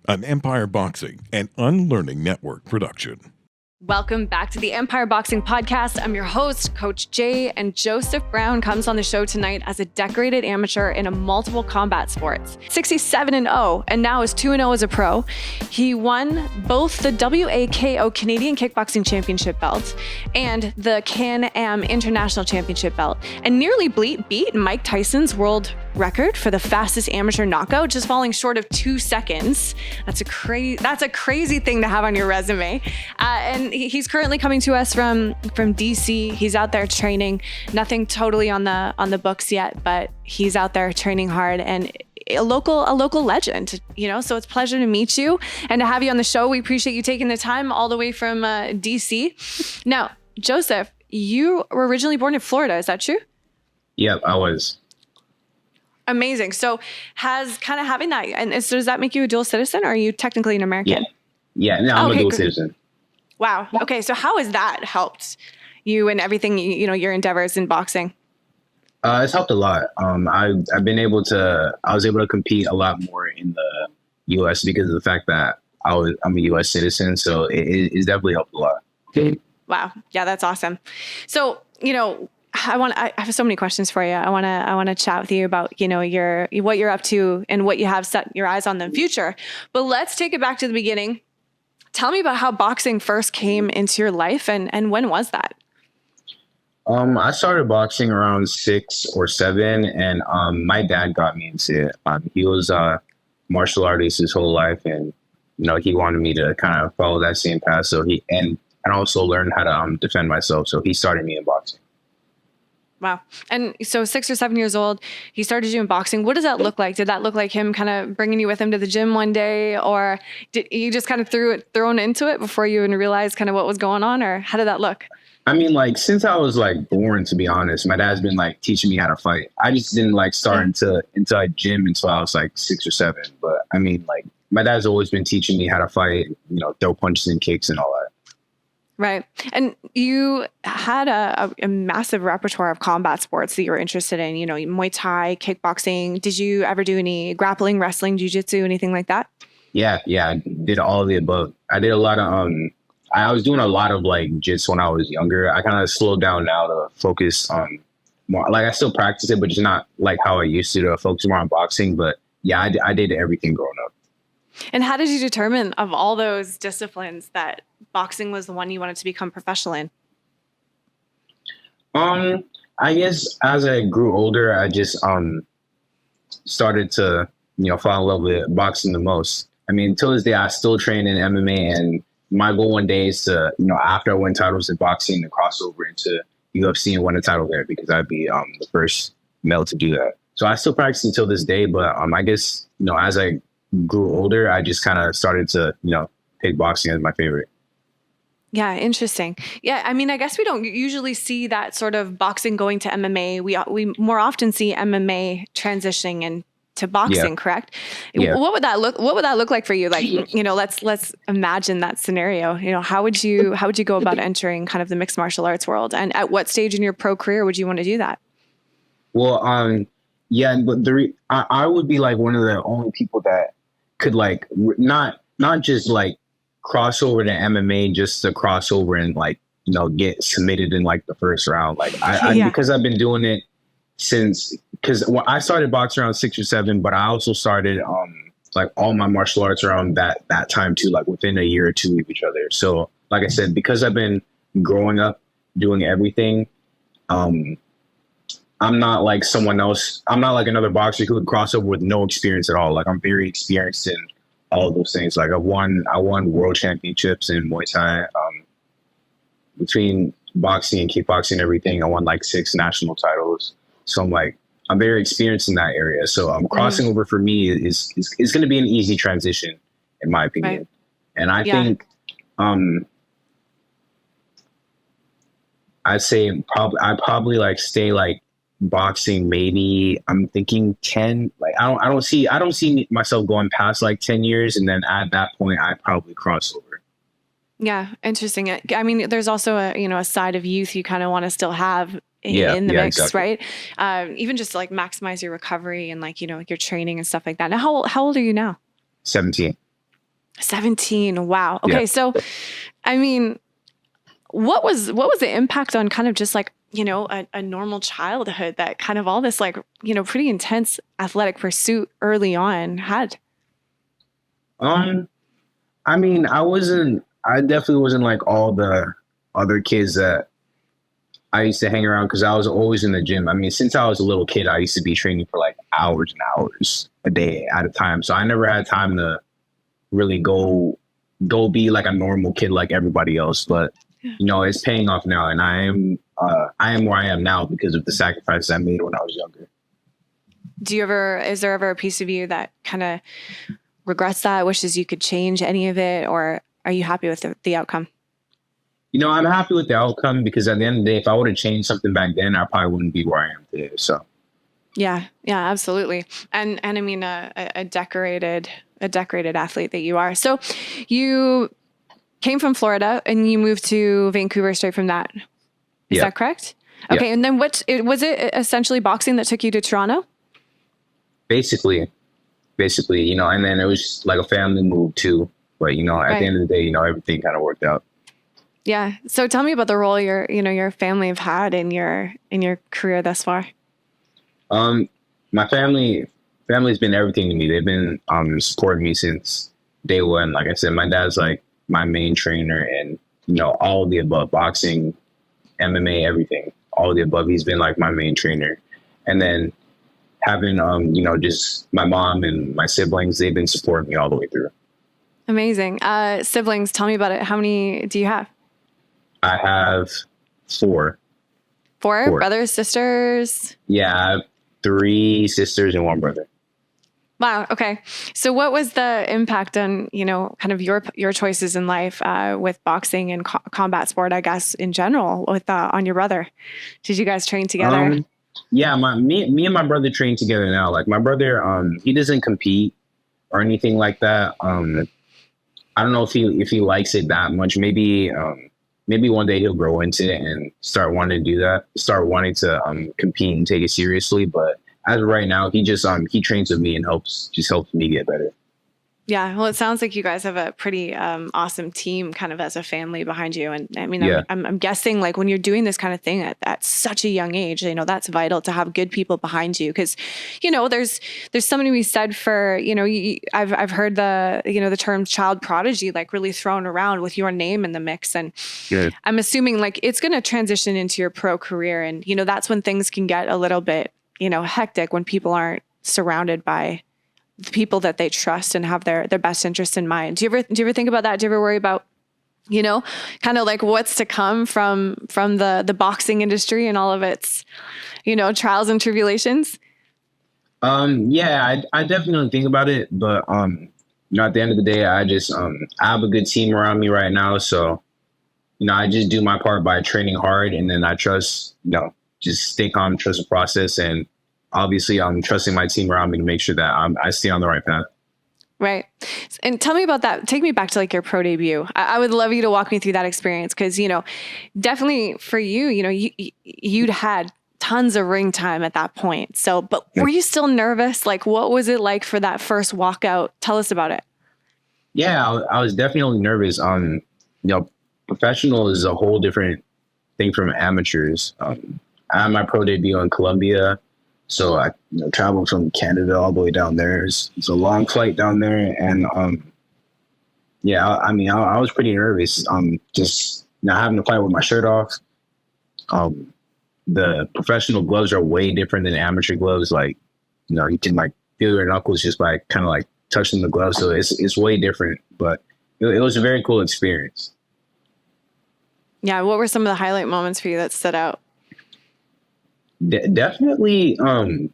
an Empire Boxing and Unlearning Network production. Welcome back to the Empire Boxing Podcast. I'm your host, Coach J, and Joseph Brown comes on the show tonight as a decorated amateur in a multiple combat sports. 67-0, and now is 2-0 as a pro. He won both the WAKO Canadian Kickboxing Championship belt and the Can-Am International Championship belt, and nearly beat Mike Tyson's world record for the fastest amateur knockout, just falling short of 2 seconds. That's a crazy thing to have on your resume. And he's currently coming to us from DC. He's out there training. Nothing totally on the books yet, but he's out there training hard and a local legend, so it's a pleasure to meet you and to have you on the show. We appreciate you taking the time all the way from DC. Now, Joseph, you were originally born in Florida. Is that true? Yep, I was. Amazing. So has kind of having that, and so does that make you a dual citizen, or are you technically an American? Yeah, no, I'm a dual citizen. Wow. Okay. So how has that helped you and everything, your endeavors in boxing? It's helped a lot. I was able to compete a lot more in the U.S. because of the fact that I'm a U.S. citizen. So it's definitely helped a lot. Wow. Yeah, that's awesome. So, I have so many questions for you. I want to chat with you about, what you're up to and what you have set your eyes on in the future. But let's take it back to the beginning. Tell me about how boxing first came into your life and when was that? I started boxing around 6 or 7, and my dad got me into it. He was a martial artist his whole life, and he wanted me to kind of follow that same path. So and also learn how to defend myself. So he started me in boxing. Wow. And so 6 or 7 years old, he started doing boxing. What does that look like? Did that look like him kind of bringing you with him to the gym one day, or did you just kind of thrown into it before you even realized kind of what was going on, or how did that look? I mean, since I was born, to be honest, my dad's been teaching me how to fight. I just didn't start into a gym until I was 6 or 7. But I mean, my dad's always been teaching me how to fight, throw punches and kicks and all that. Right. And you had a massive repertoire of combat sports that you were interested in, Muay Thai, kickboxing. Did you ever do any grappling, wrestling, jiu-jitsu, anything like that? Yeah. I did all of the above. I did a lot of, I was doing a lot of jiu-jitsu when I was younger. I kind of slowed down now to focus on more, I still practice it, but just not how I used to focus more on boxing. But yeah, I did everything growing up. And how did you determine of all those disciplines that boxing was the one you wanted to become professional in? I guess as I grew older, I just started to fall in love with boxing the most. I mean, till this day, I still train in MMA, and my goal one day is to after I win titles in boxing, to cross over into UFC and win a title there, because I'd be the first male to do that. So I still practice until this day, but I guess as I grew older, I just kind of started to pick boxing as my favorite. Yeah, interesting. Yeah, I mean, I guess we don't usually see that sort of boxing going to MMA. We more often see MMA transitioning into boxing, correct? Yeah. What would that look like for you? Let's imagine that scenario. How would you go about entering kind of the mixed martial arts world, and at what stage in your pro career would you want to do that? Well, yeah, but I would be one of the only people that could not just cross over to MMA just to cross over and get submitted in the first round. Because I've been doing it since, because I started boxing around 6 or 7, but I also started all my martial arts around that time too, within a year or two of each other. So like I said, because I've been growing up doing everything, I'm not like someone else. I'm not like another boxer who would cross over with no experience at all. I'm very experienced in all of those things. I won world championships in Muay Thai. Between boxing and kickboxing and everything, I won 6 national titles. So I'm very experienced in that area. So crossing over for me is going to be an easy transition, in my opinion. Right. And I think I'd say I'd probably stay boxing, maybe I'm thinking 10. I don't see myself going past 10 years, and then at that point I'd probably cross over. Yeah, interesting. I mean, there's also a side of youth you kind of want to still have in the mix, exactly. Right? Even just to maximize your recovery and your training and stuff like that. Now, how old are you now? 17. 17. Wow. Okay. Yeah. So, I mean, what was the impact on kind of just like, a normal childhood that kind of all this like, pretty intense athletic pursuit early on had? I mean, I definitely wasn't like all the other kids that I used to hang around because I was always in the gym. I mean, since I was a little kid, I used to be training for like hours and hours a day at a time. So I never had time to really go be like a normal kid like everybody else. But it's paying off now, and I am where I am now because of the sacrifices I made when I was younger. Is there ever a piece of you that kind of regrets that, wishes you could change any of it, or are you happy with the outcome? I'm happy with the outcome because at the end of the day, if I would have changed something back then, I probably wouldn't be where I am today. So. Yeah, absolutely. And I mean, a decorated athlete that you are. So you came from Florida and you moved to Vancouver straight from that. Is that correct? Okay. Yeah. And then was it essentially boxing that took you to Toronto? Basically, and then it was like a family move too. But, at the end of the day, everything kind of worked out. Yeah. So tell me about the role your family have had in your career thus far. My family's been everything to me. They've been supporting me since day one. Like I said, my dad's like my main trainer, and all of the above: boxing, MMA, everything, all of the above. He's been like my main trainer. And then having just my mom and my siblings, they've been supporting me all the way through. Amazing. Siblings, tell me about it. How many do you have? I have four. Four brothers, sisters? Yeah, I have 3 sisters and 1 brother. Wow. Okay. So what was the impact on, kind of your choices in life with boxing and combat sport, I guess, in general, with on your brother? Did you guys train together? Yeah, me and my brother train together now. Like my brother, he doesn't compete or anything like that. I don't know if he likes it that much. Maybe one day he'll grow into it and start wanting to do that, start wanting to compete and take it seriously. But as of right now, he just he trains with me and helps me get better. Yeah, well, it sounds like you guys have a pretty awesome team kind of as a family behind you. And I mean, yeah. I'm guessing like when you're doing this kind of thing at such a young age, that's vital to have good people behind you. Because, there's something to be said for, I've heard the term child prodigy like really thrown around with your name in the mix. And good. I'm assuming like it's going to transition into your pro career. And, that's when things can get a little bit, hectic when people aren't surrounded by the people that they trust and have their best interests in mind. Do you ever think about that? Do you ever worry about, kind of like what's to come from the boxing industry and all of its, trials and tribulations? Yeah, I definitely think about it, but at the end of the day, I just I have a good team around me right now, so I just do my part by training hard, and then I trust, just stay calm, trust the process, and obviously, I'm trusting my team around me to make sure that I stay on the right path. Right. And tell me about that. Take me back to like your pro debut. I would love you to walk me through that experience because, definitely for you, you'd had tons of ring time at that point. So, but were you still nervous? Like, what was it like for that first walkout? Tell us about it. Yeah, I was definitely nervous. Professional is a whole different thing from amateurs. I had my pro debut in Colombia. So I traveled from Canada all the way down there. It's a long flight down there. And I was pretty nervous. Just having to fight with my shirt off. The professional gloves are way different than amateur gloves. Like, you can like feel your knuckles just by kind of like touching the glove. So it's way different. But it was a very cool experience. Yeah. What were some of the highlight moments for you that stood out? Definitely. One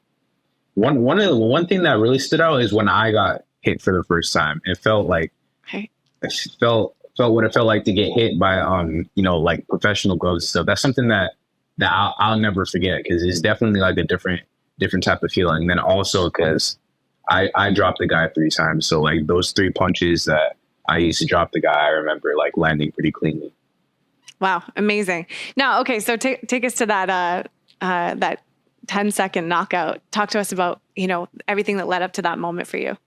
thing that really stood out is when I got hit for the first time. It felt like it felt what it felt like to get hit by like professional gloves and stuff. That's something that I'll never forget because it's definitely like a different type of feeling. And then also because I dropped the guy 3 times, so like those 3 punches that I used to drop the guy, I remember like landing pretty cleanly. Wow, amazing. Now, okay, so take us to that 10-second knockout. Talk to us about, everything that led up to that moment for you.